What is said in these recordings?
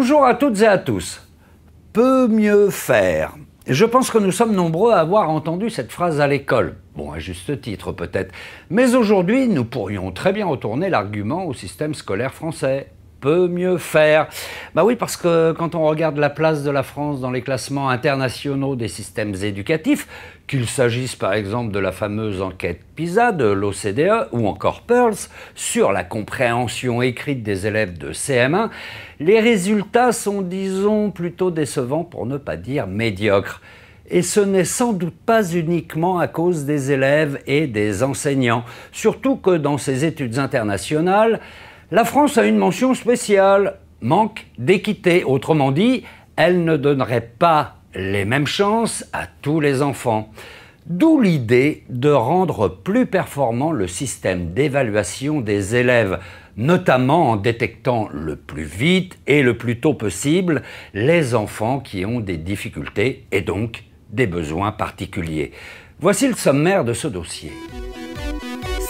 Bonjour à toutes et à tous. Peut mieux faire. Je pense que nous sommes nombreux à avoir entendu cette phrase à l'école. Bon, à juste titre peut-être. Mais aujourd'hui, nous pourrions très bien retourner l'argument au système scolaire français. Peut mieux faire. Bah oui, parce que quand on regarde la place de la France dans les classements internationaux des systèmes éducatifs, qu'il s'agisse par exemple de la fameuse enquête PISA de l'OCDE ou encore PIRLS sur la compréhension écrite des élèves de CM1, les résultats sont, disons, plutôt décevants pour ne pas dire médiocres. Et ce n'est sans doute pas uniquement à cause des élèves et des enseignants, surtout que dans ces études internationales, la France a une mention spéciale, manque d'équité. Autrement dit, elle ne donnerait pas les mêmes chances à tous les enfants. D'où l'idée de rendre plus performant le système d'évaluation des élèves, notamment en détectant le plus vite et le plus tôt possible les enfants qui ont des difficultés et donc des besoins particuliers. Voici le sommaire de ce dossier.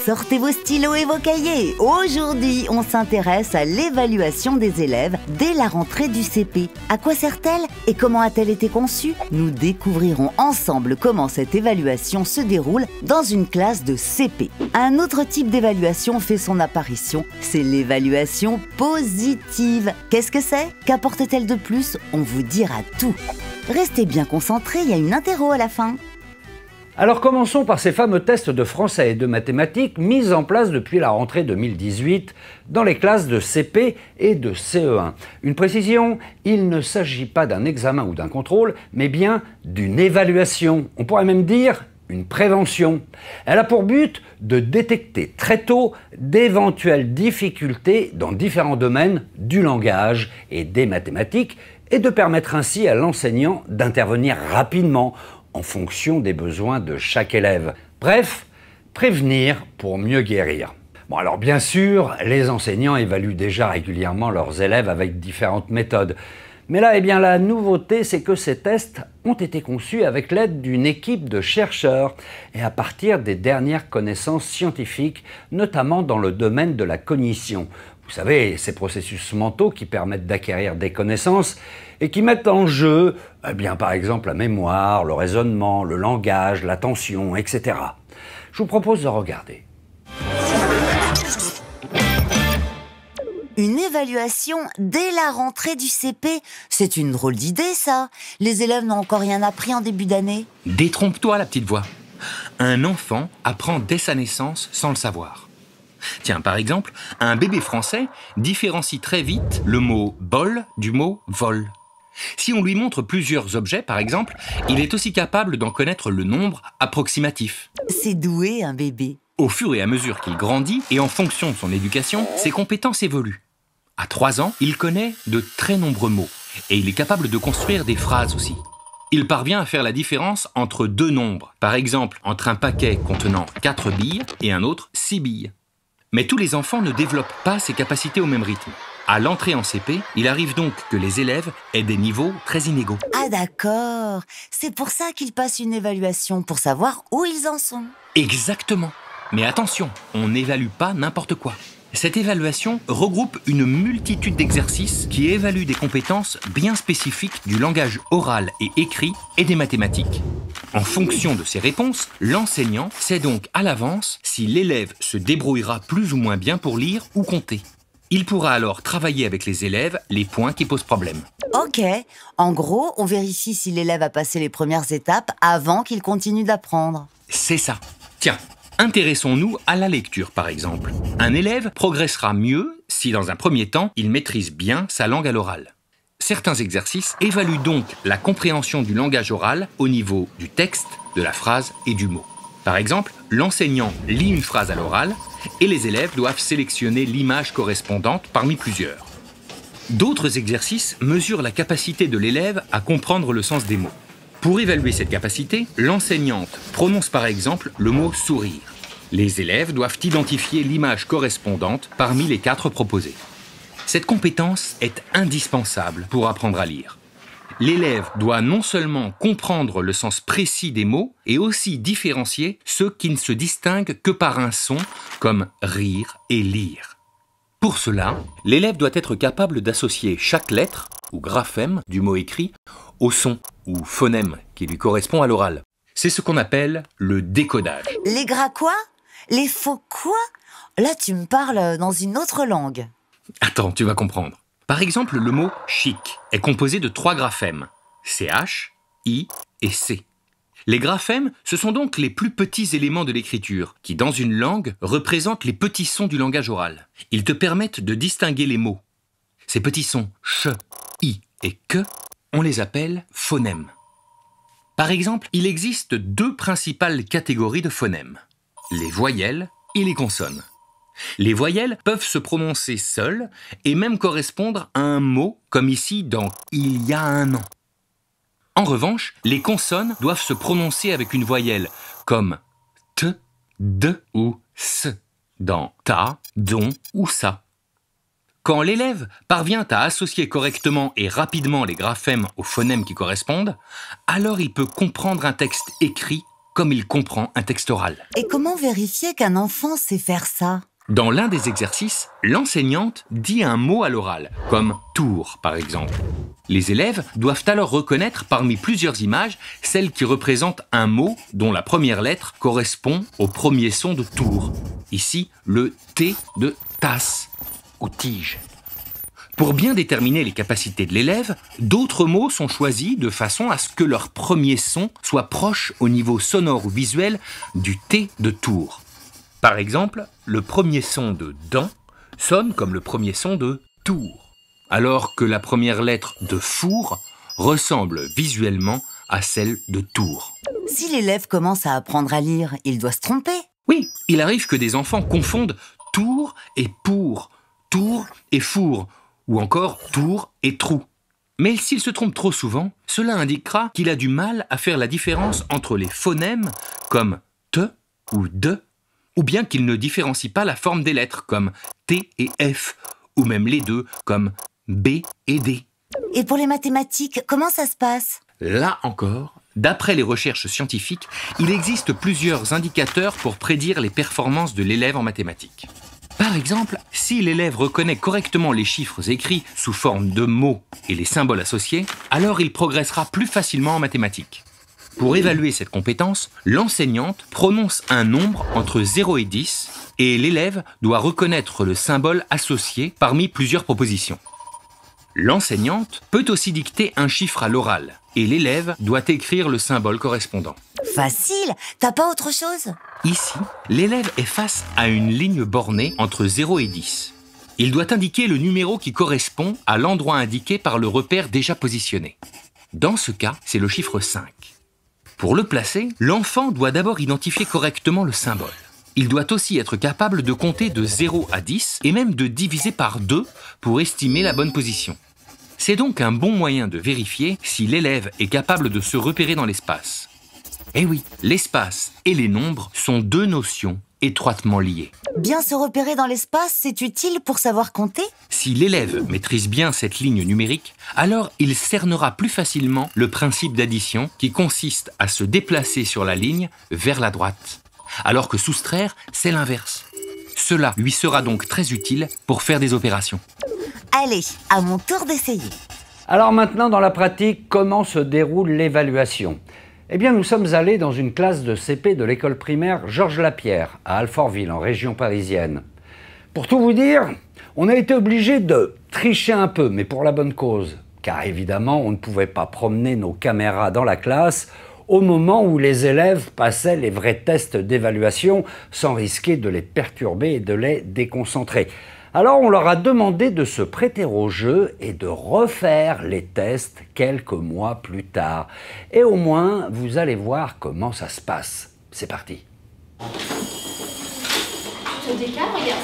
Sortez vos stylos et vos cahiers. Aujourd'hui, on s'intéresse à l'évaluation des élèves dès la rentrée du CP. À quoi sert-elle et comment a-t-elle été conçue? Nous découvrirons ensemble comment cette évaluation se déroule dans une classe de CP. Un autre type d'évaluation fait son apparition, c'est l'évaluation positive. Qu'est-ce que c'est? Qu'apporte-t-elle de plus? On vous dira tout. Restez bien concentrés, il y a une interro à la fin. Alors commençons par ces fameux tests de français et de mathématiques mis en place depuis la rentrée 2018 dans les classes de CP et de CE1. Une précision, il ne s'agit pas d'un examen ou d'un contrôle, mais bien d'une évaluation. On pourrait même dire une prévention. Elle a pour but de détecter très tôt d'éventuelles difficultés dans différents domaines du langage et des mathématiques et de permettre ainsi à l'enseignant d'intervenir rapidement en fonction des besoins de chaque élève. Bref, prévenir pour mieux guérir. Bon, alors bien sûr, les enseignants évaluent déjà régulièrement leurs élèves avec différentes méthodes. Mais là, la nouveauté, c'est que ces tests ont été conçus avec l'aide d'une équipe de chercheurs et à partir des dernières connaissances scientifiques, notamment dans le domaine de la cognition. Vous savez, ces processus mentaux qui permettent d'acquérir des connaissances et qui mettent en jeu, par exemple, la mémoire, le raisonnement, le langage, l'attention, etc. Je vous propose de regarder. Une évaluation dès la rentrée du CP, c'est une drôle d'idée ça. Les élèves n'ont encore rien appris en début d'année. Détrompe-toi la petite voix. Un enfant apprend dès sa naissance sans le savoir. Tiens, par exemple, un bébé français différencie très vite le mot « bol » du mot « vol ». Si on lui montre plusieurs objets, par exemple, il est aussi capable d'en connaître le nombre approximatif. C'est doué, un bébé. Au fur et à mesure qu'il grandit et en fonction de son éducation, ses compétences évoluent. À 3 ans, il connaît de très nombreux mots et il est capable de construire des phrases aussi. Il parvient à faire la différence entre deux nombres, par exemple entre un paquet contenant 4 billes et un autre 6 billes. Mais tous les enfants ne développent pas ces capacités au même rythme. À l'entrée en CP, il arrive donc que les élèves aient des niveaux très inégaux. Ah d'accord, c'est pour ça qu'ils passent une évaluation, pour savoir où ils en sont. Exactement. Mais attention, on n'évalue pas n'importe quoi. Cette évaluation regroupe une multitude d'exercices qui évaluent des compétences bien spécifiques du langage oral et écrit et des mathématiques. En fonction de ces réponses, l'enseignant sait donc à l'avance si l'élève se débrouillera plus ou moins bien pour lire ou compter. Il pourra alors travailler avec les élèves les points qui posent problème. Ok, en gros, on vérifie si l'élève a passé les premières étapes avant qu'il continue d'apprendre. C'est ça. Tiens, intéressons-nous à la lecture par exemple. Un élève progressera mieux si dans un premier temps, il maîtrise bien sa langue à l'oral. Certains exercices évaluent donc la compréhension du langage oral au niveau du texte, de la phrase et du mot. Par exemple, l'enseignant lit une phrase à l'oral et les élèves doivent sélectionner l'image correspondante parmi plusieurs. D'autres exercices mesurent la capacité de l'élève à comprendre le sens des mots. Pour évaluer cette capacité, l'enseignante prononce par exemple le mot « sourire ». Les élèves doivent identifier l'image correspondante parmi les 4 proposées. Cette compétence est indispensable pour apprendre à lire. L'élève doit non seulement comprendre le sens précis des mots, et aussi différencier ceux qui ne se distinguent que par un son, comme rire et lire. Pour cela, l'élève doit être capable d'associer chaque lettre ou graphème du mot écrit au son ou phonème qui lui correspond à l'oral. C'est ce qu'on appelle le décodage. Les gras quoi? Les faux quoi? Là, tu me parles dans une autre langue. Attends, tu vas comprendre. Par exemple, le mot « chic » est composé de 3 graphèmes, CH, I et C. Les graphèmes, ce sont donc les plus petits éléments de l'écriture, qui, dans une langue, représentent les petits sons du langage oral. Ils te permettent de distinguer les mots. Ces petits sons « ch », « i » et « que », on les appelle phonèmes. Par exemple, il existe 2 principales catégories de phonèmes, les voyelles et les consonnes. Les voyelles peuvent se prononcer seules et même correspondre à un mot, comme ici dans « il y a un an ». En revanche, les consonnes doivent se prononcer avec une voyelle, comme « t », « d » ou « s » dans « ta », « don » ou « sa ». Quand l'élève parvient à associer correctement et rapidement les graphèmes aux phonèmes qui correspondent, alors il peut comprendre un texte écrit comme il comprend un texte oral. Et comment vérifier qu'un enfant sait faire ça? Dans l'un des exercices, l'enseignante dit un mot à l'oral, comme « tour » par exemple. Les élèves doivent alors reconnaître parmi plusieurs images celle qui représente un mot dont la première lettre correspond au premier son de tour. Ici, le T de tasse ou tige. Pour bien déterminer les capacités de l'élève, d'autres mots sont choisis de façon à ce que leur premier son soit proche au niveau sonore ou visuel du T de tour. Par exemple, le premier son de « dent » sonne comme le premier son de « tour », alors que la première lettre de « four » ressemble visuellement à celle de « tour ». Si l'élève commence à apprendre à lire, il doit se tromper. Oui, il arrive que des enfants confondent « tour » et « pour », « tour » et « four », ou encore « tour » et « trou ». Mais s'il se trompe trop souvent, cela indiquera qu'il a du mal à faire la différence entre les phonèmes comme « te » ou « de », ou bien qu'il ne différencie pas la forme des lettres comme T et F, ou même les deux comme B et D. Et pour les mathématiques, comment ça se passe? Là encore, d'après les recherches scientifiques, il existe plusieurs indicateurs pour prédire les performances de l'élève en mathématiques. Par exemple, si l'élève reconnaît correctement les chiffres écrits sous forme de mots et les symboles associés, alors il progressera plus facilement en mathématiques. Pour évaluer cette compétence, l'enseignante prononce un nombre entre 0 et 10 et l'élève doit reconnaître le symbole associé parmi plusieurs propositions. L'enseignante peut aussi dicter un chiffre à l'oral et l'élève doit écrire le symbole correspondant. Facile, t'as pas autre chose? Ici, l'élève est face à une ligne bornée entre 0 et 10. Il doit indiquer le numéro qui correspond à l'endroit indiqué par le repère déjà positionné. Dans ce cas, c'est le chiffre 5. Pour le placer, l'enfant doit d'abord identifier correctement le symbole. Il doit aussi être capable de compter de 0 à 10 et même de diviser par 2 pour estimer la bonne position. C'est donc un bon moyen de vérifier si l'élève est capable de se repérer dans l'espace. Eh oui, l'espace et les nombres sont 2 notions étroitement liées. Bien se repérer dans l'espace, c'est utile pour savoir compter? Si l'élève maîtrise bien cette ligne numérique, alors il cernera plus facilement le principe d'addition qui consiste à se déplacer sur la ligne vers la droite, alors que soustraire, c'est l'inverse. Cela lui sera donc très utile pour faire des opérations. Allez, à mon tour d'essayer. Alors maintenant, dans la pratique, comment se déroule l'évaluation ? Eh bien, nous sommes allés dans une classe de CP de l'école primaire Georges Lapierre, à Alfortville, en région parisienne. Pour tout vous dire, on a été obligé de tricher un peu, mais pour la bonne cause. Car évidemment, on ne pouvait pas promener nos caméras dans la classe au moment où les élèves passaient les vrais tests d'évaluation sans risquer de les perturber et de les déconcentrer. Alors on leur a demandé de se prêter au jeu et de refaire les tests quelques mois plus tard. Et au moins, vous allez voir comment ça se passe. C'est parti. Je décale, regarde.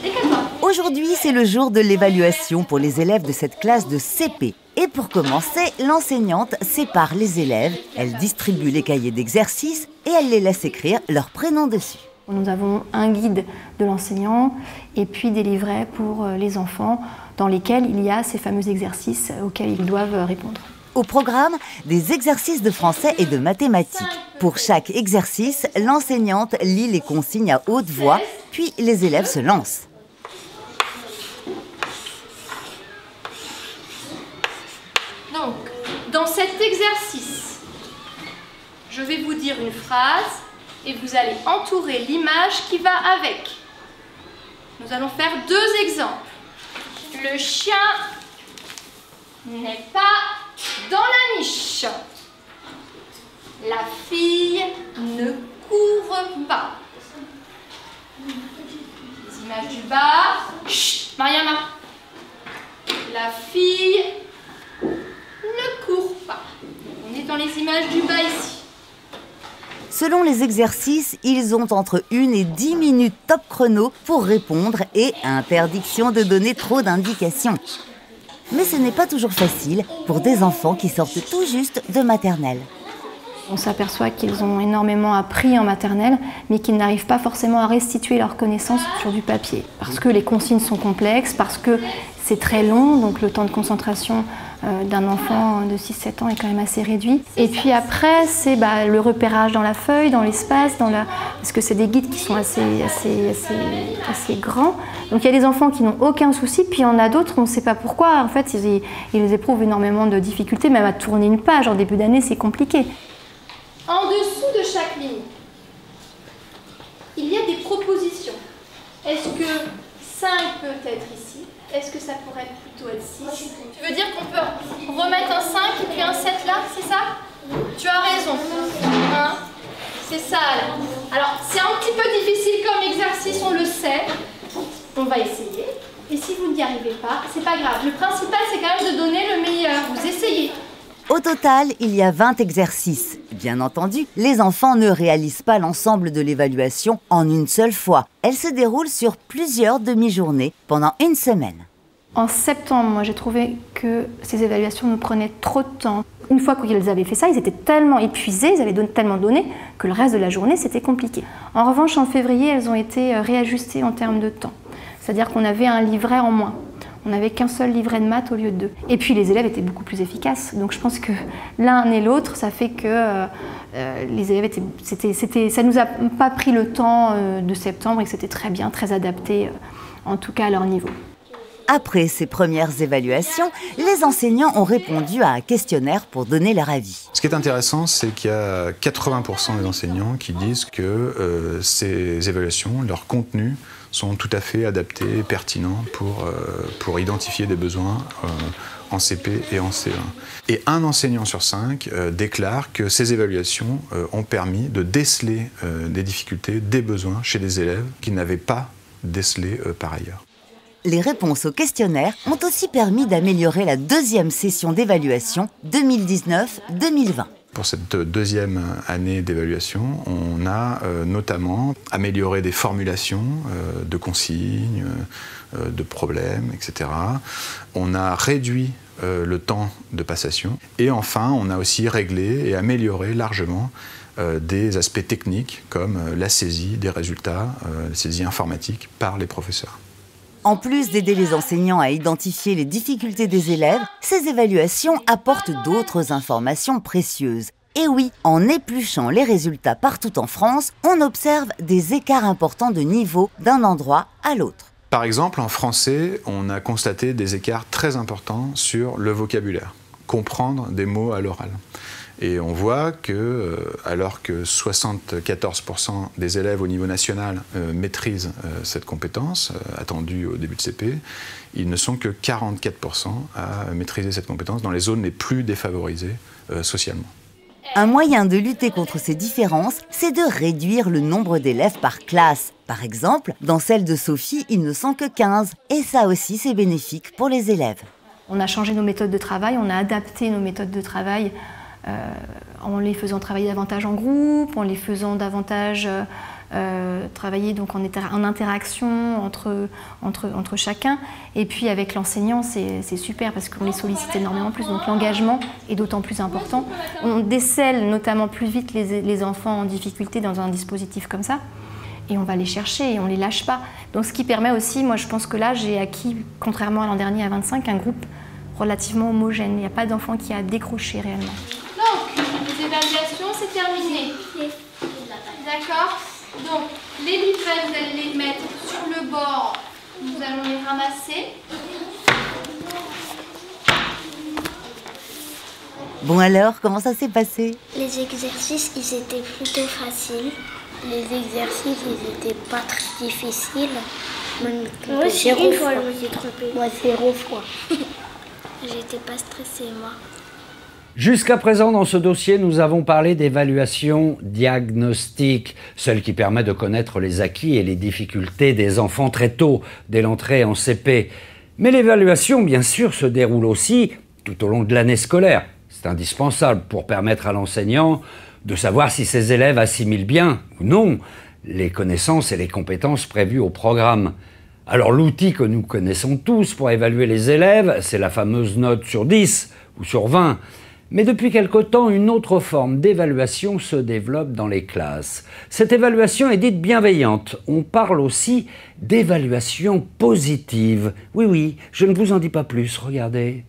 Décale-toi. Aujourd'hui, c'est le jour de l'évaluation pour les élèves de cette classe de CP. Et pour commencer, l'enseignante sépare les élèves, elle distribue les cahiers d'exercice et elle les laisse écrire leur prénom dessus. Nous avons un guide de l'enseignant et puis des livrets pour les enfants dans lesquels il y a ces fameux exercices auxquels ils doivent répondre. Au programme, des exercices de français et de mathématiques. Pour chaque exercice, l'enseignante lit les consignes à haute voix, puis les élèves se lancent. exercice. Je vais vous dire une phrase et vous allez entourer l'image qui va avec. Nous allons faire 2 exemples. Le chien n'est pas dans la niche. La fille ne court pas. Les images du bas. Chut, Mariama. La fille ne court pas. On est dans les images du bas ici. Selon les exercices, ils ont entre 1 et 10 minutes top chrono pour répondre et interdiction de donner trop d'indications. Mais ce n'est pas toujours facile pour des enfants qui sortent tout juste de maternelle. On s'aperçoit qu'ils ont énormément appris en maternelle, mais qu'ils n'arrivent pas forcément à restituer leurs connaissances sur du papier. Parce que les consignes sont complexes, parce que c'est très long, donc le temps de concentration d'un enfant de 6-7 ans est quand même assez réduit. Et puis après, c'est le repérage dans la feuille, dans l'espace, parce que c'est des guides qui sont assez grands. Donc il y a des enfants qui n'ont aucun souci, puis il y en a d'autres, on ne sait pas pourquoi. En fait, ils éprouvent énormément de difficultés, même à tourner une page. En début d'année, c'est compliqué. En dessous de chaque ligne, il y a des propositions. Est-ce que 5 peut être ici? Est-ce que ça pourrait plutôt être 6? Tu veux dire qu'on peut remettre un 5 et puis un 7 là, c'est ça? Tu as raison. Hein? C'est ça là. Alors, c'est un petit peu difficile comme exercice, on le sait. On va essayer. Et si vous n'y arrivez pas, c'est pas grave. Le principal, c'est quand même de donner le meilleur. Vous essayez. Au total, il y a 20 exercices. Bien entendu, les enfants ne réalisent pas l'ensemble de l'évaluation en une seule fois. Elle se déroule sur plusieurs demi-journées pendant 1 semaine. En septembre, moi j'ai trouvé que ces évaluations nous prenaient trop de temps. Une fois qu'ils avaient fait ça, ils étaient tellement épuisés, ils avaient tellement donné que le reste de la journée c'était compliqué. En revanche, en février, elles ont été réajustées en termes de temps. C'est-à-dire qu'on avait un livret en moins. On n'avait qu'un seul livret de maths au lieu de 2. Et puis les élèves étaient beaucoup plus efficaces. Donc je pense que l'un et l'autre, ça fait que les élèves ça nous a pas pris le temps de septembre et que c'était très bien, très adapté, en tout cas à leur niveau. Après ces premières évaluations, les enseignants ont répondu à un questionnaire pour donner leur avis. Ce qui est intéressant, c'est qu'il y a 80% des enseignants qui disent que ces évaluations, leur contenu, sont tout à fait adaptés et pertinents pour identifier des besoins en CP et en CE1. Et un enseignant sur 5 déclare que ces évaluations ont permis de déceler des difficultés, des besoins chez des élèves qui n'avaient pas décelés par ailleurs. Les réponses au questionnaire ont aussi permis d'améliorer la 2e session d'évaluation 2019-2020. Pour cette 2e année d'évaluation, on a notamment amélioré des formulations de consignes, de problèmes, etc. On a réduit le temps de passation. Et enfin, on a aussi réglé et amélioré largement des aspects techniques comme la saisie des résultats, la saisie informatique par les professeurs. En plus d'aider les enseignants à identifier les difficultés des élèves, ces évaluations apportent d'autres informations précieuses. Et oui, en épluchant les résultats partout en France, on observe des écarts importants de niveau d'un endroit à l'autre. Par exemple, en français, on a constaté des écarts très importants sur le vocabulaire, comprendre des mots à l'oral. Et on voit que, alors que 74% des élèves au niveau national maîtrisent cette compétence attendue au début de CP, ils ne sont que 44% à maîtriser cette compétence dans les zones les plus défavorisées socialement. Un moyen de lutter contre ces différences, c'est de réduire le nombre d'élèves par classe. Par exemple, dans celle de Sophie, ils ne sont que 15. Et ça aussi, c'est bénéfique pour les élèves. On a changé nos méthodes de travail, on a adapté nos méthodes de travail en les faisant travailler davantage en groupe, en les faisant davantage travailler donc en interaction entre chacun. Et puis avec l'enseignant, c'est super parce qu'on les sollicite énormément plus, donc l'engagement est d'autant plus important. On décèle notamment plus vite les enfants en difficulté dans un dispositif comme ça. Et on va les chercher et on ne les lâche pas. Donc ce qui permet aussi, moi je pense que là j'ai acquis, contrairement à l'an dernier à 25, un groupe relativement homogène. Il n'y a pas d'enfant qui a décroché réellement. Donc, les évaluations, c'est terminé. D'accord? Donc, les livrets, vous allez les mettre sur le bord. Nous allons les ramasser. Bon alors, comment ça s'est passé? Les exercices, ils étaient plutôt faciles. Les exercices, ils étaient pas très difficiles. Moi, c'est une fois, je me suis trompée. Moi, 0 fois. J'étais pas stressée, moi. Jusqu'à présent, dans ce dossier, nous avons parlé d'évaluation diagnostique, celle qui permet de connaître les acquis et les difficultés des enfants très tôt, dès l'entrée en CP. Mais l'évaluation, bien sûr, se déroule aussi tout au long de l'année scolaire. C'est indispensable pour permettre à l'enseignant de savoir si ses élèves assimilent bien ou non les connaissances et les compétences prévues au programme. Alors l'outil que nous connaissons tous pour évaluer les élèves, c'est la fameuse note sur 10 ou sur 20. Mais depuis quelque temps, une autre forme d'évaluation se développe dans les classes. Cette évaluation est dite bienveillante. On parle aussi d'évaluation positive. Oui, oui, je ne vous en dis pas plus, regardez.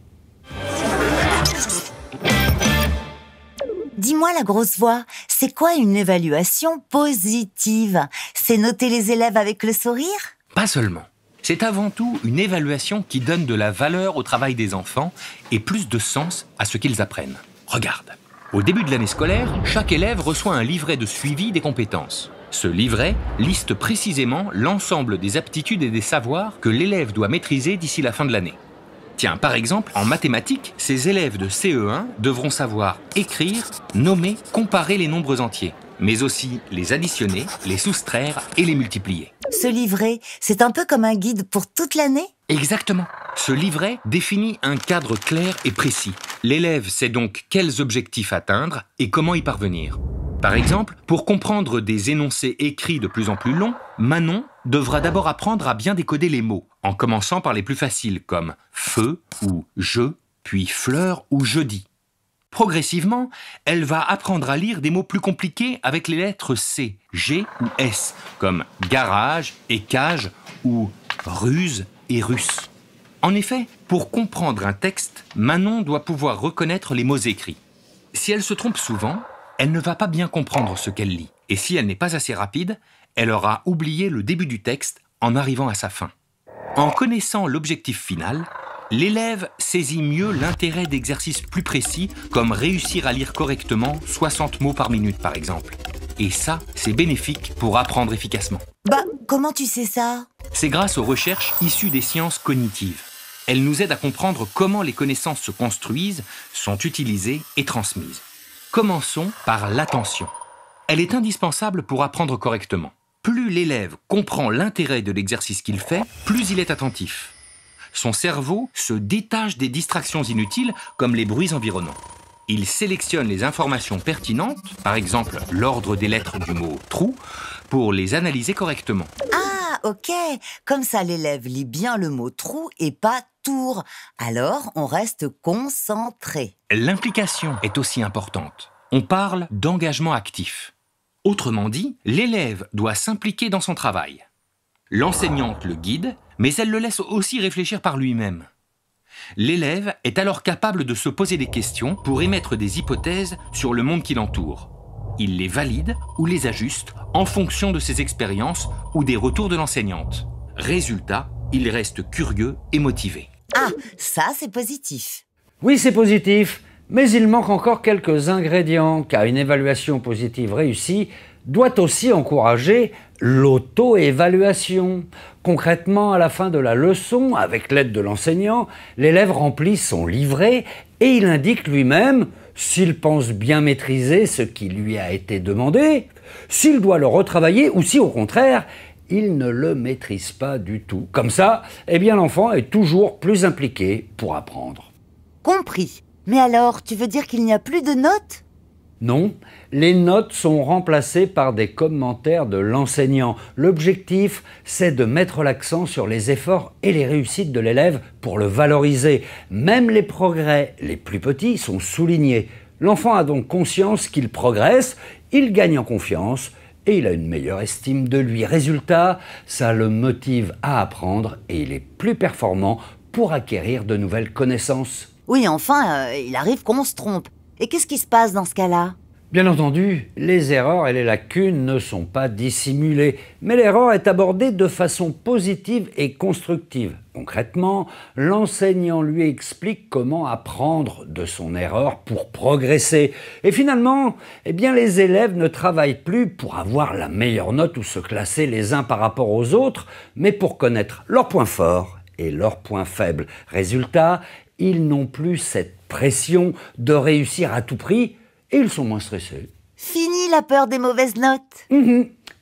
Dis-moi la grosse voix, c'est quoi une évaluation positive? C'est noter les élèves avec le sourire? Pas seulement. C'est avant tout une évaluation qui donne de la valeur au travail des enfants et plus de sens à ce qu'ils apprennent. Regarde. Au début de l'année scolaire, chaque élève reçoit un livret de suivi des compétences. Ce livret liste précisément l'ensemble des aptitudes et des savoirs que l'élève doit maîtriser d'ici la fin de l'année. Tiens, par exemple, en mathématiques, ces élèves de CE1 devront savoir écrire, nommer, comparer les nombres entiers, mais aussi les additionner, les soustraire et les multiplier. Ce livret, c'est un peu comme un guide pour toute l'année? Exactement. Ce livret définit un cadre clair et précis. L'élève sait donc quels objectifs atteindre et comment y parvenir. Par exemple, pour comprendre des énoncés écrits de plus en plus longs, Manon devra d'abord apprendre à bien décoder les mots, en commençant par les plus faciles comme feu ou je, puis fleur ou jeudi. Progressivement, elle va apprendre à lire des mots plus compliqués avec les lettres C, G ou S, comme garage et cage ou ruse et russe. En effet, pour comprendre un texte, Manon doit pouvoir reconnaître les mots écrits. Si elle se trompe souvent, elle ne va pas bien comprendre ce qu'elle lit. Et si elle n'est pas assez rapide, elle aura oublié le début du texte en arrivant à sa fin. En connaissant l'objectif final, l'élève saisit mieux l'intérêt d'exercices plus précis, comme réussir à lire correctement 60 mots par minute, par exemple. Et ça, c'est bénéfique pour apprendre efficacement. Bah, comment tu sais ça? C'est grâce aux recherches issues des sciences cognitives. Elles nous aident à comprendre comment les connaissances se construisent, sont utilisées et transmises. Commençons par l'attention. Elle est indispensable pour apprendre correctement. Plus l'élève comprend l'intérêt de l'exercice qu'il fait, plus il est attentif. Son cerveau se détache des distractions inutiles comme les bruits environnants. Il sélectionne les informations pertinentes, par exemple l'ordre des lettres du mot « trou », pour les analyser correctement. Ah, ok. Comme ça, l'élève lit bien le mot trou et pas tour. Alors, on reste concentré. L'implication est aussi importante. On parle d'engagement actif. Autrement dit, l'élève doit s'impliquer dans son travail. L'enseignante le guide, mais elle le laisse aussi réfléchir par lui-même. L'élève est alors capable de se poser des questions pour émettre des hypothèses sur le monde qui l'entoure. Il les valide ou les ajuste en fonction de ses expériences ou des retours de l'enseignante. Résultat, il reste curieux et motivé. Ah, ça c'est positif. Oui, c'est positif, mais il manque encore quelques ingrédients, car une évaluation positive réussie doit aussi encourager l'auto-évaluation. Concrètement, à la fin de la leçon, avec l'aide de l'enseignant, l'élève remplit son livret et il indique lui-même s'il pense bien maîtriser ce qui lui a été demandé, s'il doit le retravailler ou si, au contraire, il ne le maîtrise pas du tout. Comme ça, eh bien, l'enfant est toujours plus impliqué pour apprendre. Compris. Mais alors, tu veux dire qu'il n'y a plus de notes? Non, les notes sont remplacées par des commentaires de l'enseignant. L'objectif, c'est de mettre l'accent sur les efforts et les réussites de l'élève pour le valoriser. Même les progrès les plus petits sont soulignés. L'enfant a donc conscience qu'il progresse, il gagne en confiance et il a une meilleure estime de lui. Résultat, ça le motive à apprendre et il est plus performant pour acquérir de nouvelles connaissances. Oui, enfin, il arrive qu'on se trompe. Et qu'est-ce qui se passe dans ce cas-là? Bien entendu, les erreurs et les lacunes ne sont pas dissimulées, mais l'erreur est abordée de façon positive et constructive. Concrètement, l'enseignant lui explique comment apprendre de son erreur pour progresser. Et finalement, les élèves ne travaillent plus pour avoir la meilleure note ou se classer les uns par rapport aux autres, mais pour connaître leurs points forts et leurs points faibles. Résultat, ils n'ont plus cette pression de réussir à tout prix et ils sont moins stressés. Fini la peur des mauvaises notes.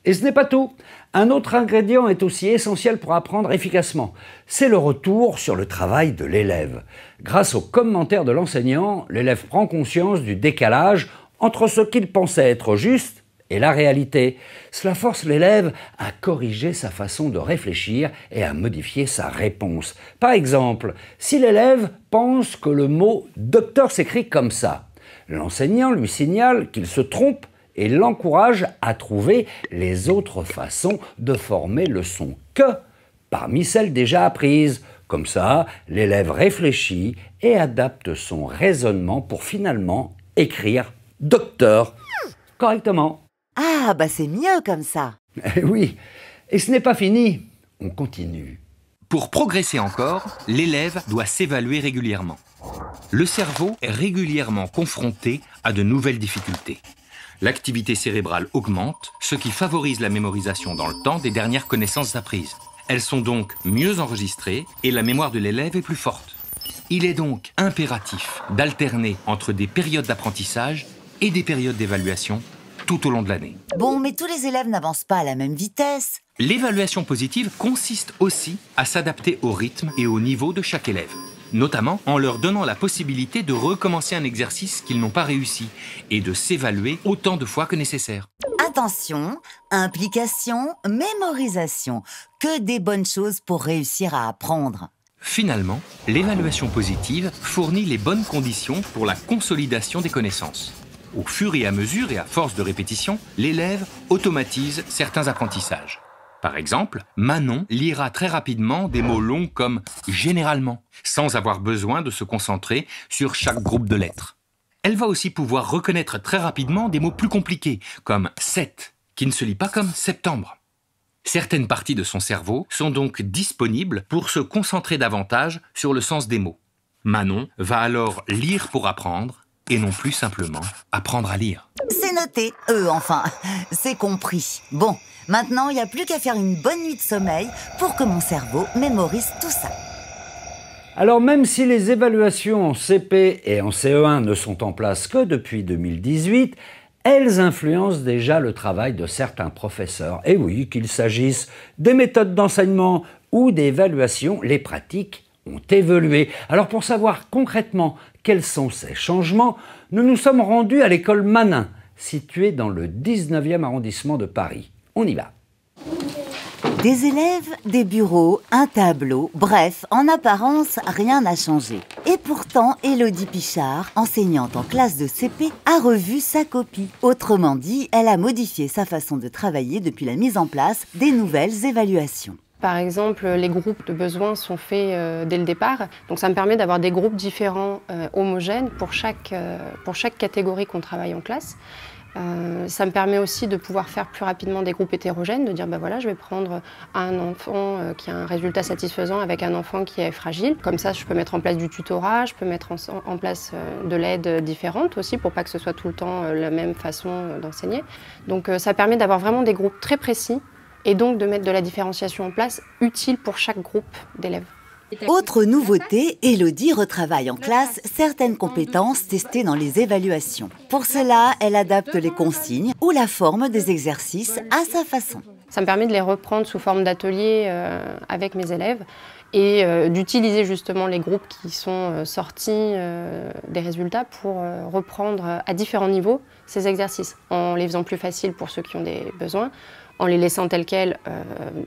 Et ce n'est pas tout. Un autre ingrédient est aussi essentiel pour apprendre efficacement. C'est le retour sur le travail de l'élève. Grâce aux commentaires de l'enseignant, l'élève prend conscience du décalage entre ce qu'il pensait être juste et la réalité. Cela force l'élève à corriger sa façon de réfléchir et à modifier sa réponse. Par exemple, si l'élève pense que le mot « docteur » s'écrit comme ça, l'enseignant lui signale qu'il se trompe et l'encourage à trouver les autres façons de former le son « que » parmi celles déjà apprises. Comme ça, l'élève réfléchit et adapte son raisonnement pour finalement écrire « docteur » correctement. Ah, c'est mieux comme ça. Oui, et ce n'est pas fini, on continue. Pour progresser encore, l'élève doit s'évaluer régulièrement. Le cerveau est régulièrement confronté à de nouvelles difficultés. L'activité cérébrale augmente, ce qui favorise la mémorisation dans le temps des dernières connaissances apprises. Elles sont donc mieux enregistrées et la mémoire de l'élève est plus forte. Il est donc impératif d'alterner entre des périodes d'apprentissage et des périodes d'évaluation tout au long de l'année. Bon, mais tous les élèves n'avancent pas à la même vitesse. L'évaluation positive consiste aussi à s'adapter au rythme et au niveau de chaque élève, notamment en leur donnant la possibilité de recommencer un exercice qu'ils n'ont pas réussi et de s'évaluer autant de fois que nécessaire. Attention, implication, mémorisation, que des bonnes choses pour réussir à apprendre. Finalement, l'évaluation positive fournit les bonnes conditions pour la consolidation des connaissances. Au fur et à mesure et à force de répétition, l'élève automatise certains apprentissages. Par exemple, Manon lira très rapidement des mots longs comme « généralement », sans avoir besoin de se concentrer sur chaque groupe de lettres. Elle va aussi pouvoir reconnaître très rapidement des mots plus compliqués, comme « sept », qui ne se lit pas comme « septembre ». Certaines parties de son cerveau sont donc disponibles pour se concentrer davantage sur le sens des mots. Manon va alors lire pour apprendre, et non plus simplement apprendre à lire. C'est noté, c'est compris. Bon, maintenant, il n'y a plus qu'à faire une bonne nuit de sommeil pour que mon cerveau mémorise tout ça. Alors même si les évaluations en CP et en CE1 ne sont en place que depuis 2018, elles influencent déjà le travail de certains professeurs. Et oui, qu'il s'agisse des méthodes d'enseignement ou d'évaluation, les pratiques ont évolué. Alors pour savoir concrètement quels sont ces changements, nous nous sommes rendus à l'école Manin, située dans le 19e arrondissement de Paris. On y va. Des élèves, des bureaux, un tableau, bref, en apparence, rien n'a changé. Et pourtant, Élodie Pichard, enseignante en classe de CP, a revu sa copie. Autrement dit, elle a modifié sa façon de travailler depuis la mise en place des nouvelles évaluations. Par exemple, les groupes de besoins sont faits dès le départ. Donc ça me permet d'avoir des groupes différents, homogènes, pour chaque catégorie qu'on travaille en classe. Ça me permet aussi de pouvoir faire plus rapidement des groupes hétérogènes, de dire voilà, je vais prendre un enfant qui a un résultat satisfaisant avec un enfant qui est fragile. Comme ça, je peux mettre en place du tutorat, je peux mettre en place de l'aide différente aussi pour pas que ce soit tout le temps la même façon d'enseigner. Donc ça permet d'avoir vraiment des groupes très précis et donc de mettre de la différenciation en place utile pour chaque groupe d'élèves. Autre nouveauté, Élodie retravaille en classe certaines compétences testées dans les évaluations. Pour cela, elle adapte les consignes ou la forme des exercices à sa façon. Ça me permet de les reprendre sous forme d'ateliers avec mes élèves et d'utiliser justement les groupes qui sont sortis des résultats pour reprendre à différents niveaux ces exercices, en les faisant plus faciles pour ceux qui ont des besoins, en les laissant tels quels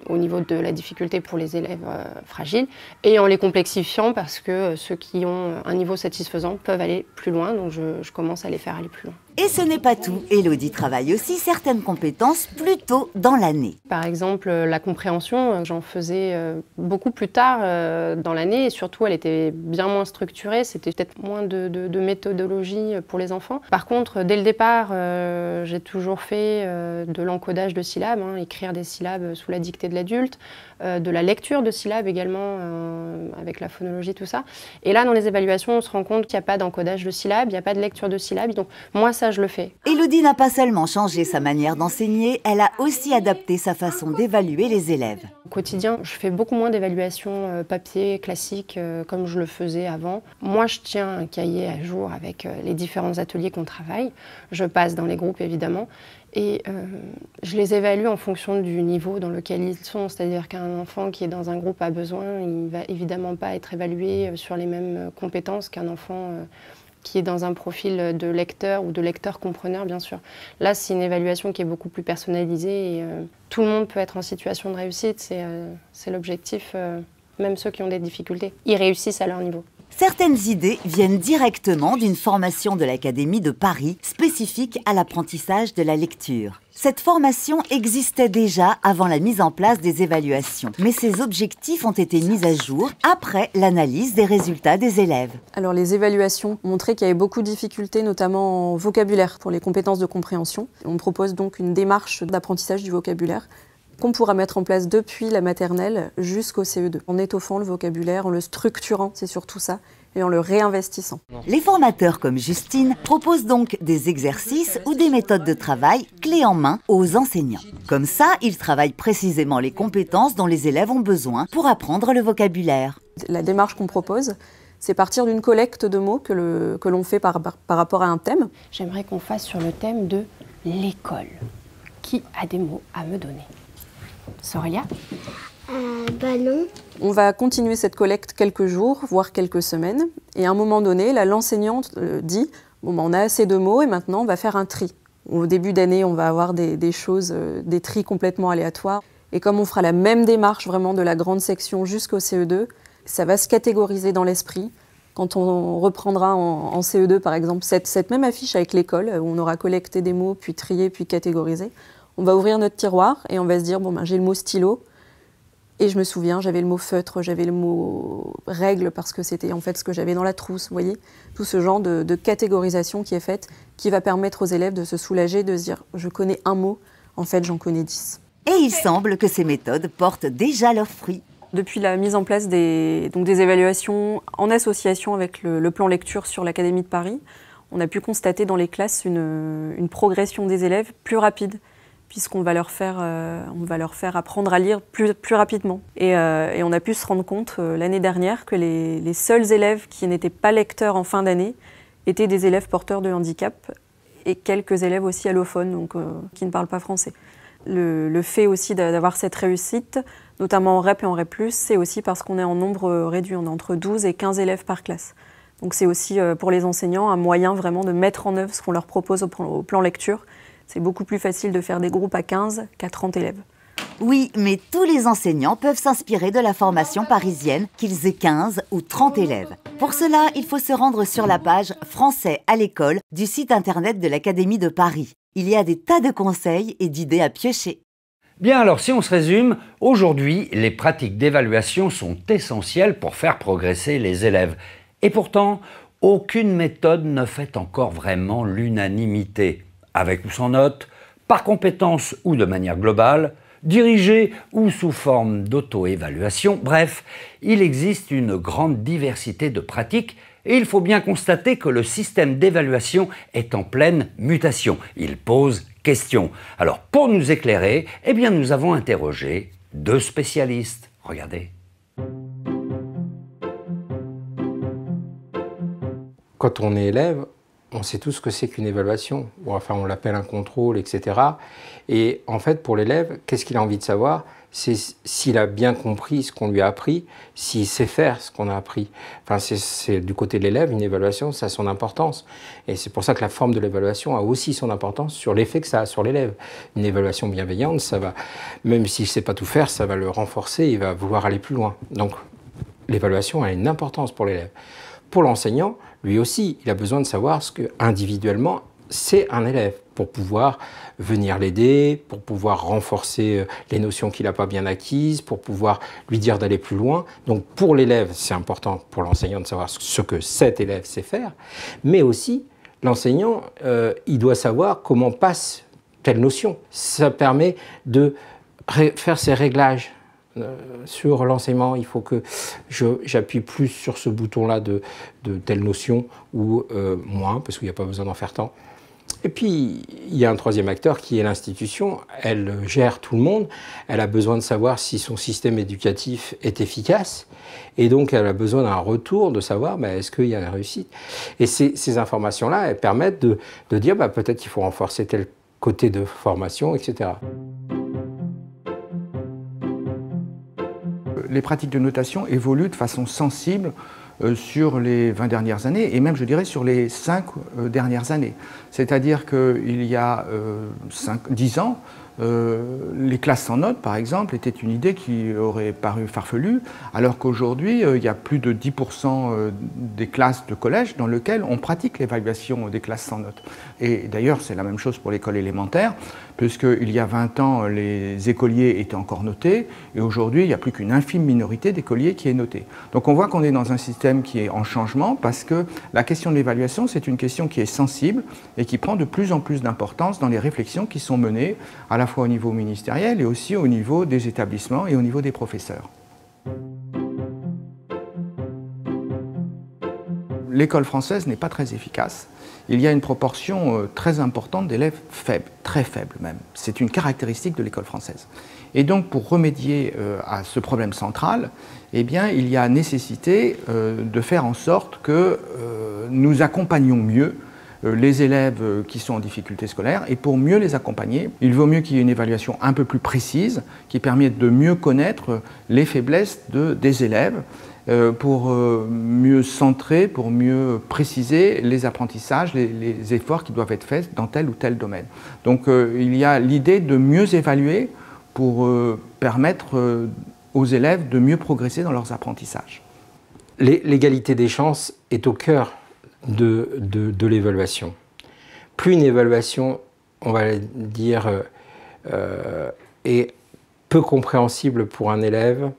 au niveau de la difficulté pour les élèves fragiles et en les complexifiant parce que ceux qui ont un niveau satisfaisant peuvent aller plus loin, donc je commence à les faire aller plus loin. Et ce n'est pas tout. Élodie travaille aussi certaines compétences plus tôt dans l'année. Par exemple, la compréhension, j'en faisais beaucoup plus tard dans l'année et surtout, elle était bien moins structurée. C'était peut-être moins de méthodologie pour les enfants. Par contre, dès le départ, j'ai toujours fait de l'encodage de syllabes, écrire des syllabes sous la dictée de l'adulte, de la lecture de syllabes également, avec la phonologie, tout ça. Et là, dans les évaluations, on se rend compte qu'il n'y a pas d'encodage de syllabes, il n'y a pas de lecture de syllabes. Donc, moi, ça, je le fais. Élodie n'a pas seulement changé sa manière d'enseigner, elle a aussi adapté sa façon d'évaluer les élèves. Au quotidien, je fais beaucoup moins d'évaluations papier classique comme je le faisais avant. Moi, je tiens un cahier à jour avec les différents ateliers qu'on travaille. Je passe dans les groupes, évidemment. Et je les évalue en fonction du niveau dans lequel ils sont. C'est-à-dire qu'un enfant qui est dans un groupe à besoin, il ne va évidemment pas être évalué sur les mêmes compétences qu'un enfant qui est dans un profil de lecteur ou de lecteur-compreneur, bien sûr. Là, c'est une évaluation qui est beaucoup plus personnalisée et tout le monde peut être en situation de réussite. C'est l'objectif, même ceux qui ont des difficultés. Ils réussissent à leur niveau. Certaines idées viennent directement d'une formation de l'Académie de Paris spécifique à l'apprentissage de la lecture. Cette formation existait déjà avant la mise en place des évaluations, mais ces objectifs ont été mis à jour après l'analyse des résultats des élèves. Alors les évaluations montraient qu'il y avait beaucoup de difficultés, notamment en vocabulaire pour les compétences de compréhension. On propose donc une démarche d'apprentissage du vocabulaire qu'on pourra mettre en place depuis la maternelle jusqu'au CE2, en étoffant le vocabulaire, en le structurant, c'est surtout ça, et en le réinvestissant. Les formateurs comme Justine proposent donc des exercices ou des méthodes de travail clés en main aux enseignants. Comme ça, ils travaillent précisément les compétences dont les élèves ont besoin pour apprendre le vocabulaire. La démarche qu'on propose, c'est partir d'une collecte de mots que l'on fait par rapport à un thème. J'aimerais qu'on fasse sur le thème de l'école. Qui a des mots à me donner ? Soraya ? Non. On va continuer cette collecte quelques jours, voire quelques semaines. Et à un moment donné, l'enseignante dit « Bon, on a assez de mots et maintenant on va faire un tri ». Au début d'année, on va avoir des choses, des tris complètement aléatoires. Et comme on fera la même démarche vraiment de la grande section jusqu'au CE2, ça va se catégoriser dans l'esprit. Quand on reprendra en CE2, par exemple, cette même affiche avec l'école, où on aura collecté des mots, puis trié, puis catégorisé, on va ouvrir notre tiroir et on va se dire, bon, j'ai le mot stylo. Et je me souviens, j'avais le mot feutre, j'avais le mot règle, parce que c'était en fait ce que j'avais dans la trousse, vous voyez. Tout ce genre de catégorisation qui est faite, qui va permettre aux élèves de se soulager, de se dire, je connais un mot, en fait j'en connais 10. Et il semble que ces méthodes portent déjà leurs fruits. Depuis la mise en place des évaluations en association avec le plan lecture sur l'Académie de Paris, on a pu constater dans les classes une progression des élèves plus rapide, puisqu'on va leur faire apprendre à lire plus rapidement. Et on a pu se rendre compte l'année dernière que les seuls élèves qui n'étaient pas lecteurs en fin d'année étaient des élèves porteurs de handicap et quelques élèves aussi allophones, donc qui ne parlent pas français. Le fait aussi d'avoir cette réussite, notamment en REP et en REP+, c'est aussi parce qu'on est en nombre réduit, on est entre 12 et 15 élèves par classe. Donc c'est aussi pour les enseignants un moyen vraiment de mettre en œuvre ce qu'on leur propose au plan lecture. C'est beaucoup plus facile de faire des groupes à 15 qu'à 30 élèves. Oui, mais tous les enseignants peuvent s'inspirer de la formation parisienne, qu'ils aient 15 ou 30 élèves. Pour cela, il faut se rendre sur la page « Français à l'école » du site internet de l'Académie de Paris. Il y a des tas de conseils et d'idées à piocher. Bien alors, si on se résume, aujourd'hui, les pratiques d'évaluation sont essentielles pour faire progresser les élèves. Et pourtant, aucune méthode ne fait encore vraiment l'unanimité. Avec ou sans note, par compétence ou de manière globale, dirigée ou sous forme d'auto-évaluation, bref, il existe une grande diversité de pratiques et il faut bien constater que le système d'évaluation est en pleine mutation. Il pose question. Alors pour nous éclairer, nous avons interrogé 2 spécialistes. Regardez. Quand on est élève, on sait tous ce que c'est qu'une évaluation. Bon, enfin, on l'appelle un contrôle, etc. Et en fait, pour l'élève, qu'est-ce qu'il a envie de savoir? C'est s'il a bien compris ce qu'on lui a appris, s'il sait faire ce qu'on a appris. Enfin, c'est du côté de l'élève, une évaluation, ça a son importance. Et c'est pour ça que la forme de l'évaluation a aussi son importance sur l'effet que ça a sur l'élève. Une évaluation bienveillante, ça va, même s'il ne sait pas tout faire, ça va le renforcer, il va vouloir aller plus loin. Donc, l'évaluation a une importance pour l'élève. Pour l'enseignant, lui aussi, il a besoin de savoir ce que, individuellement, c'est un élève, pour pouvoir venir l'aider, pour pouvoir renforcer les notions qu'il n'a pas bien acquises, pour pouvoir lui dire d'aller plus loin. Donc pour l'élève, c'est important pour l'enseignant de savoir ce que cet élève sait faire, mais aussi l'enseignant, il doit savoir comment passe telle notion. Ça permet de faire ces réglages sur l'enseignement. Il faut que j'appuie plus sur ce bouton-là de telle notion ou moins, parce qu'il n'y a pas besoin d'en faire tant. Et puis, il y a un troisième acteur qui est l'institution. Elle gère tout le monde. Elle a besoin de savoir si son système éducatif est efficace. Et donc, elle a besoin d'un retour, de savoir est-ce qu'il y a une réussite. Et ces informations-là, elles permettent de dire peut-être qu'il faut renforcer tel côté de formation, etc. Les pratiques de notation évoluent de façon sensible sur les 20 dernières années, et même, je dirais, sur les 5 dernières années. C'est-à-dire qu'il y a 10 ans, les classes sans notes, par exemple, étaient une idée qui aurait paru farfelue, alors qu'aujourd'hui, il y a plus de 10% des classes de collège dans lesquelles on pratique l'évaluation des classes sans notes. Et d'ailleurs, c'est la même chose pour l'école élémentaire, puisqu'il y a 20 ans, les écoliers étaient encore notés, et aujourd'hui, il n'y a plus qu'une infime minorité d'écoliers qui est notée. Donc on voit qu'on est dans un système qui est en changement, parce que la question de l'évaluation, c'est une question qui est sensible et qui prend de plus en plus d'importance dans les réflexions qui sont menées à la fois au niveau ministériel et aussi au niveau des établissements et au niveau des professeurs. L'école française n'est pas très efficace. Il y a une proportion très importante d'élèves faibles, très faibles même. C'est une caractéristique de l'école française. Et donc, pour remédier à ce problème central, eh bien, il y a nécessité de faire en sorte que nous accompagnions mieux les élèves qui sont en difficulté scolaire, et pour mieux les accompagner, il vaut mieux qu'il y ait une évaluation un peu plus précise qui permette de mieux connaître les faiblesses des élèves pour mieux centrer, pour mieux préciser les apprentissages, les efforts qui doivent être faits dans tel ou tel domaine. Donc il y a l'idée de mieux évaluer pour permettre aux élèves de mieux progresser dans leurs apprentissages. L'égalité des chances est au cœur de l'évaluation. Plus une évaluation, on va dire, est peu compréhensible pour un élève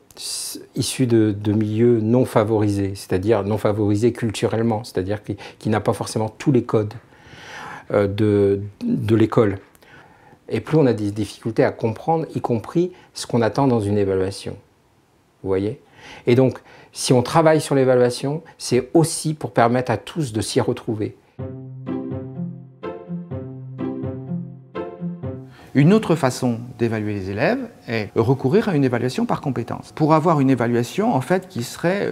issu de milieux non favorisés, c'est-à-dire non favorisés culturellement, c'est-à-dire qui n'a pas forcément tous les codes de l'école. Et plus on a des difficultés à comprendre, y compris ce qu'on attend dans une évaluation. Vous voyez ? Et donc, si on travaille sur l'évaluation, c'est aussi pour permettre à tous de s'y retrouver. Une autre façon d'évaluer les élèves est recourir à une évaluation par compétences. Pour avoir une évaluation en fait, qui serait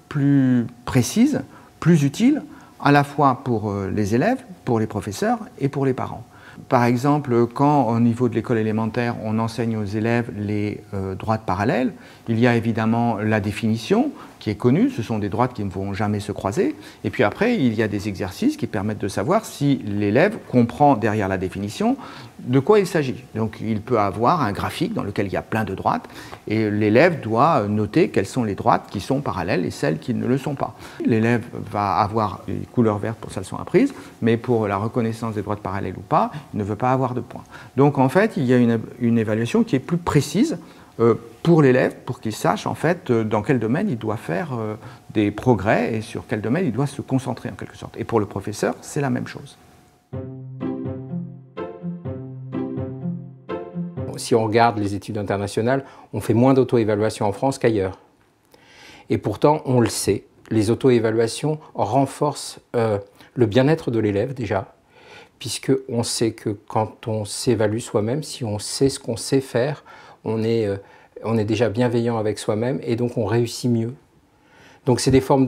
plus précise, plus utile, à la fois pour les élèves, pour les professeurs et pour les parents. Par exemple, quand au niveau de l'école élémentaire, on enseigne aux élèves les droites parallèles, il y a évidemment la définition qui est connue, ce sont des droites qui ne vont jamais se croiser, et puis après il y a des exercices qui permettent de savoir si l'élève comprend derrière la définition de quoi il s'agit. Donc il peut avoir un graphique dans lequel il y a plein de droites, et l'élève doit noter quelles sont les droites qui sont parallèles et celles qui ne le sont pas. L'élève va avoir une couleur verte pour sa leçon apprise, mais pour la reconnaissance des droites parallèles ou pas, il ne veut pas avoir de points. Donc en fait, il y a une évaluation qui est plus précise pour l'élève, pour qu'il sache en fait dans quel domaine il doit faire des progrès et sur quel domaine il doit se concentrer en quelque sorte. Et pour le professeur, c'est la même chose. Si on regarde les études internationales, on fait moins d'auto-évaluation en France qu'ailleurs. Et pourtant, on le sait, les auto-évaluations renforcent le bien-être de l'élève déjà, puisqu'on sait que quand on s'évalue soi-même, si on sait ce qu'on sait faire, on est déjà bienveillant avec soi-même et donc on réussit mieux. Donc c'est des formes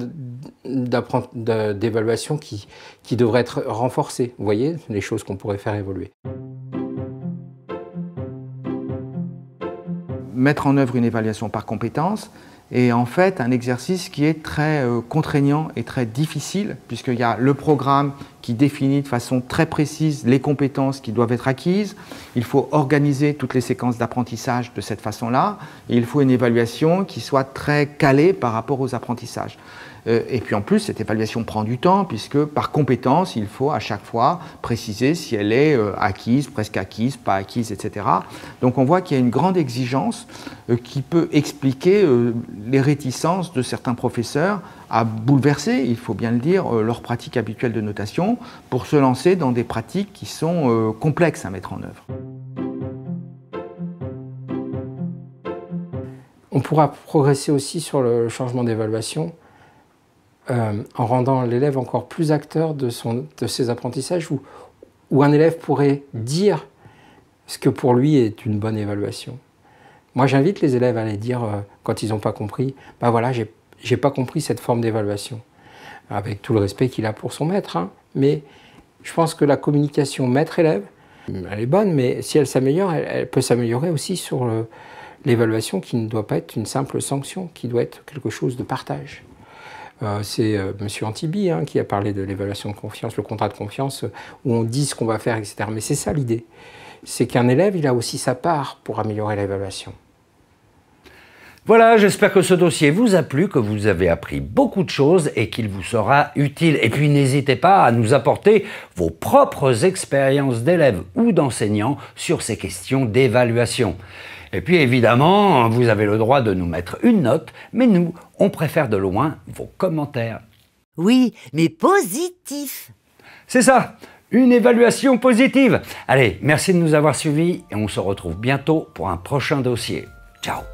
d'évaluation qui devraient être renforcées. Vous voyez, les choses qu'on pourrait faire évoluer. Mettre en œuvre une évaluation par compétences est en fait un exercice qui est très contraignant et très difficile, puisqu'il y a le programme qui définit de façon très précise les compétences qui doivent être acquises. Il faut organiser toutes les séquences d'apprentissage de cette façon-là, et il faut une évaluation qui soit très calée par rapport aux apprentissages. Et puis en plus, cette évaluation prend du temps, puisque par compétence, il faut à chaque fois préciser si elle est acquise, presque acquise, pas acquise, etc. Donc on voit qu'il y a une grande exigence qui peut expliquer les réticences de certains professeurs à bouleverser, il faut bien le dire, leur pratique habituelle de notation pour se lancer dans des pratiques qui sont complexes à mettre en œuvre. On pourra progresser aussi sur le changement d'évaluation en rendant l'élève encore plus acteur de ses apprentissages, où un élève pourrait dire ce que pour lui est une bonne évaluation. Moi, j'invite les élèves à aller dire, quand ils n'ont pas compris, « ben voilà, j'ai pas compris cette forme d'évaluation », avec tout le respect qu'il a pour son maître, hein. Mais je pense que la communication maître-élève, elle est bonne, mais si elle s'améliore, elle peut s'améliorer aussi sur l'évaluation qui ne doit pas être une simple sanction, qui doit être quelque chose de partage. C'est M. Antibi qui a parlé de l'évaluation de confiance, le contrat de confiance, où on dit ce qu'on va faire, etc. Mais c'est ça l'idée. C'est qu'un élève, il a aussi sa part pour améliorer l'évaluation. Voilà, j'espère que ce dossier vous a plu, que vous avez appris beaucoup de choses et qu'il vous sera utile. Et puis n'hésitez pas à nous apporter vos propres expériences d'élèves ou d'enseignants sur ces questions d'évaluation. Et puis évidemment, vous avez le droit de nous mettre une note, mais nous, on préfère de loin vos commentaires. Oui, mais positif. C'est ça, une évaluation positive. Allez, merci de nous avoir suivis et on se retrouve bientôt pour un prochain dossier. Ciao.